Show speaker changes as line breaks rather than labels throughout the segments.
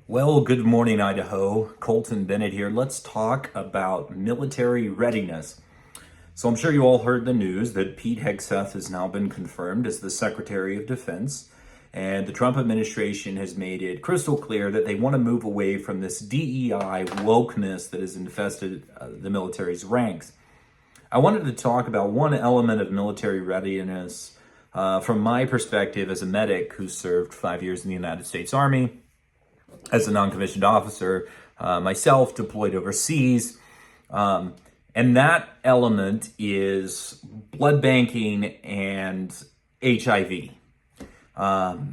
Well, good morning, Idaho. Colton Bennett here. Let's talk about military readiness. So I'm sure you all heard the news that Pete Hegseth has now been confirmed as the Secretary of Defense. And the Trump administration has made it crystal clear that they want to move away from this DEI wokeness that has infested the military's ranks. I wanted to talk about one element of military readiness from my perspective as a medic who served 5 years in the United States Army, as a non-commissioned officer, myself deployed overseas. And that element is blood banking and HIV.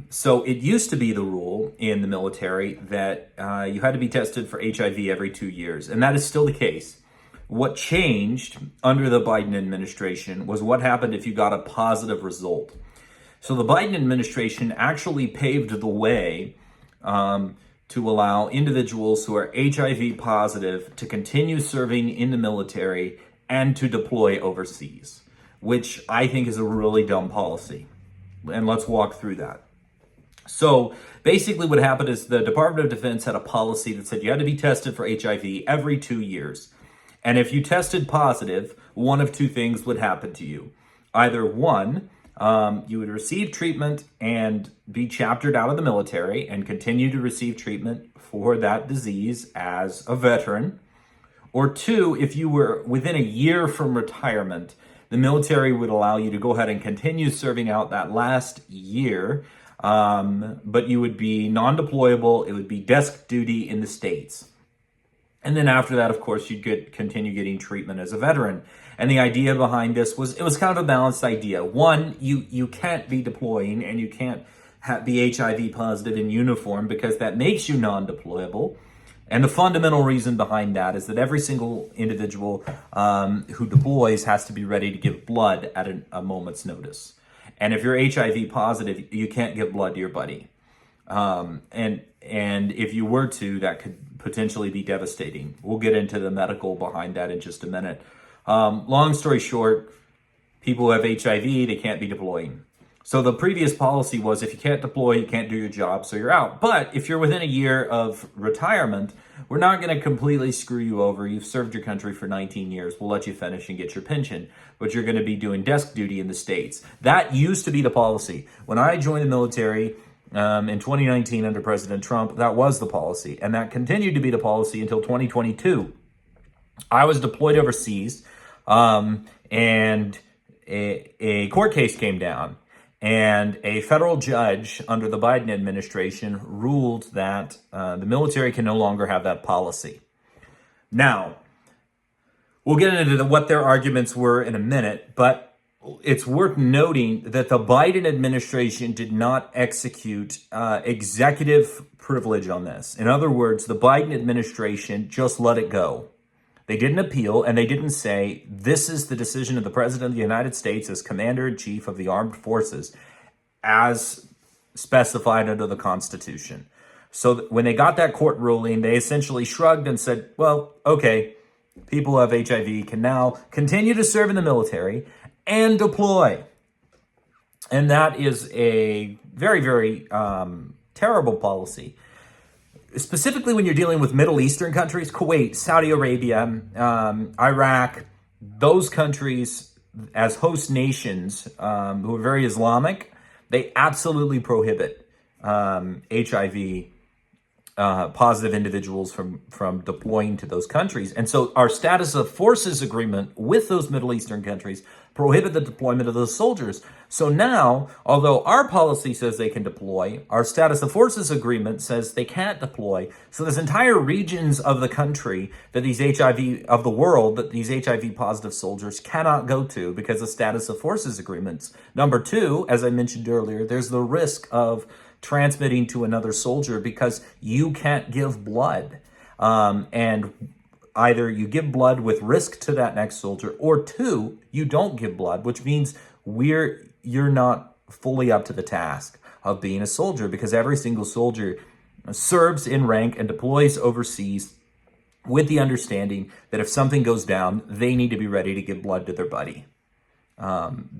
So it used to be the rule in the military that you had to be tested for HIV every 2 years, and that is still the case. What changed under the Biden administration was what happened if you got a positive result. So the Biden administration actually paved the way to allow individuals who are HIV positive to continue serving in the military and to deploy overseas, which I think is a really dumb policy. And let's walk through that. So basically what happened is the Department of Defense had a policy that said you had to be tested for HIV every 2 years. And if you tested positive, one of two things would happen to you. Either one, you would receive treatment and be chaptered out of the military and continue to receive treatment for that disease as a veteran. Or two, if you were within a year from retirement, the military would allow you to go ahead and continue serving out that last year, but you would be non-deployable. It would be desk duty in the States. And then after that, of course, you'd continue getting treatment as a veteran. And the idea behind this was, it was kind of a balanced idea. One, you can't be deploying and you can't be HIV positive in uniform because that makes you non-deployable. And the fundamental reason behind that is that every single individual who deploys has to be ready to give blood at a moment's notice. And if you're HIV positive, you can't give blood to your buddy. And if you were to, that could potentially be devastating. We'll get into the medical behind that in just a minute. Long story short, people who have HIV, they can't be deploying. So the previous policy was if you can't deploy, you can't do your job, so you're out. But if you're within a year of retirement, we're not going to completely screw you over. You've served your country for 19 years. We'll let you finish and get your pension, but you're going to be doing desk duty in the States. That used to be the policy. When I joined the military, in 2019 under President Trump, that was the policy, and that continued to be the policy until 2022. I was deployed overseas, and a court case came down, and a federal judge under the Biden administration ruled that the military can no longer have that policy. Now, we'll get into what their arguments were in a minute, but it's worth noting that the Biden administration did not execute executive privilege on this. In other words, the Biden administration just let it go. They didn't appeal, and they didn't say, this is the decision of the President of the United States as Commander-in-Chief of the Armed Forces, as specified under the Constitution. So when they got that court ruling, they essentially shrugged and said, well, okay, people who have HIV can now continue to serve in the military and deploy. And that is a very, very terrible policy. Specifically when you're dealing with Middle Eastern countries, Kuwait, Saudi Arabia, Iraq, those countries as host nations who are very Islamic, they absolutely prohibit HIV positive individuals from deploying to those countries. And so our status of forces agreement with those Middle Eastern countries prohibit the deployment of those soldiers. So now, although our policy says they can deploy, our status of forces agreement says they can't deploy. So there's entire regions of the country that these of the world that these HIV positive soldiers cannot go to because of status of forces agreements. Number two, as I mentioned earlier, there's the risk of transmitting to another soldier because you can't give blood. And either you give blood with risk to that next soldier, or two, you don't give blood, which means you're not fully up to the task of being a soldier, because every single soldier serves in rank and deploys overseas with the understanding that if something goes down, they need to be ready to give blood to their buddy. And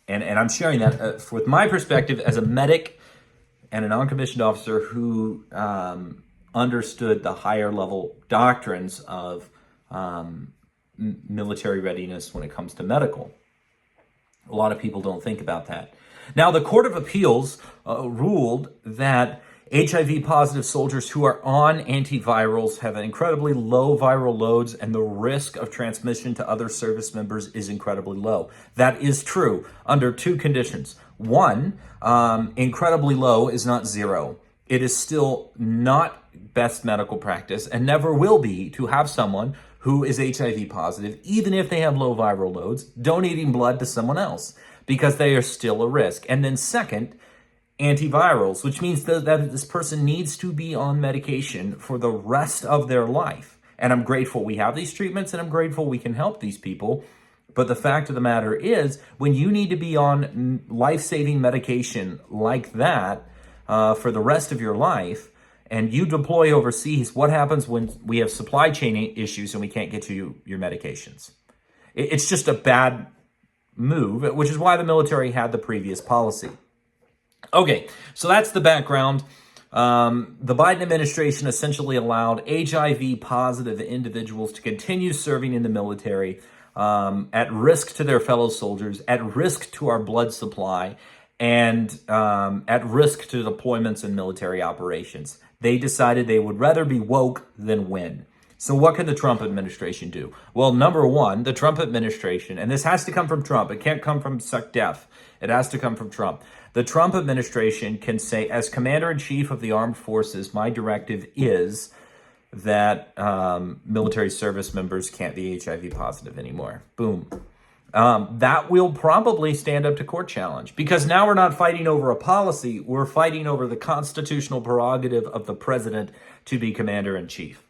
I'm sharing that with my perspective as a medic and a non-commissioned officer who understood the higher level doctrines of military readiness when it comes to medical. A lot of people don't think about that. Now, the Court of Appeals ruled that HIV positive soldiers who are on antivirals have incredibly low viral loads and the risk of transmission to other service members is incredibly low. That is true under two conditions. One, incredibly low is not zero. It is still not best medical practice and never will be to have someone who is HIV positive, even if they have low viral loads, donating blood to someone else because they are still a risk. And then second, antivirals, which means that this person needs to be on medication for the rest of their life. And I'm grateful we have these treatments and I'm grateful we can help these people. But the fact of the matter is, when you need to be on life-saving medication like that for the rest of your life, and you deploy overseas, what happens when we have supply chain issues and we can't get you your medications? It's just a bad move, which is why the military had the previous policy. Okay, so that's the background. The Biden administration essentially allowed HIV positive individuals to continue serving in the military at risk to their fellow soldiers, at risk to our blood supply, and at risk to deployments and military operations. They decided they would rather be woke than win. So what can the Trump administration do? Well, number one, the Trump administration, and this has to come from Trump. It can't come from SecDef. It has to come from Trump. The Trump administration can say, as Commander-in-Chief of the Armed Forces, my directive is that military service members can't be HIV positive anymore. Boom. That will probably stand up to court challenge because now we're not fighting over a policy. We're fighting over the constitutional prerogative of the president to be commander-in-chief.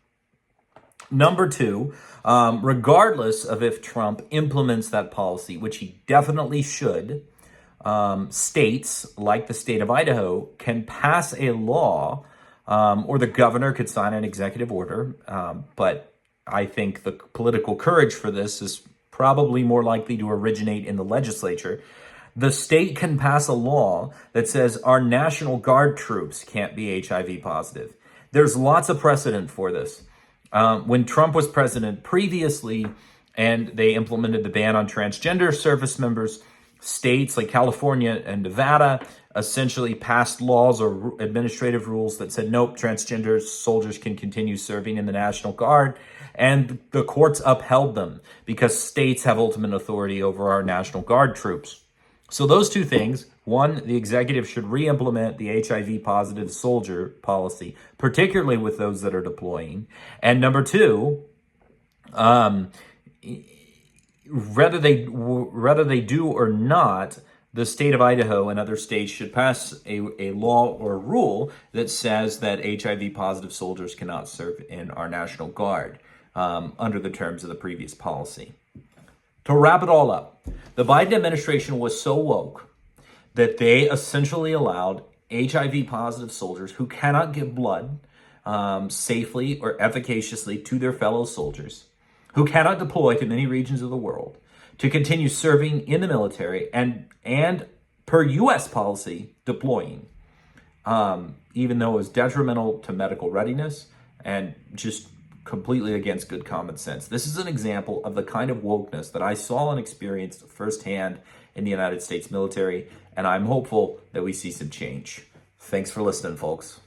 Number two, regardless of if Trump implements that policy, which he definitely should, states like the state of Idaho can pass a law or the governor could sign an executive order. But I think the political courage for this is probably more likely to originate in the legislature. The state can pass a law that says our National Guard troops can't be HIV positive. There's lots of precedent for this. When Trump was president previously and they implemented the ban on transgender service members, states like California and Nevada essentially passed laws or administrative rules that said, nope, transgender soldiers can continue serving in the National Guard. And the courts upheld them because states have ultimate authority over our National Guard troops. So those two things, one, the executive should re-implement the HIV positive soldier policy, particularly with those that are deploying. And number two, whether they do or not, the state of Idaho and other states should pass a law or rule that says that HIV positive soldiers cannot serve in our National Guard under the terms of the previous policy. To wrap it all up, the Biden administration was so woke that they essentially allowed HIV positive soldiers who cannot give blood safely or efficaciously to their fellow soldiers, who cannot deploy to many regions of the world, to continue serving in the military and per U.S. policy, deploying, even though it was detrimental to medical readiness and just completely against good common sense. This is an example of the kind of wokeness that I saw and experienced firsthand in the United States military, and I'm hopeful that we see some change. Thanks for listening, folks.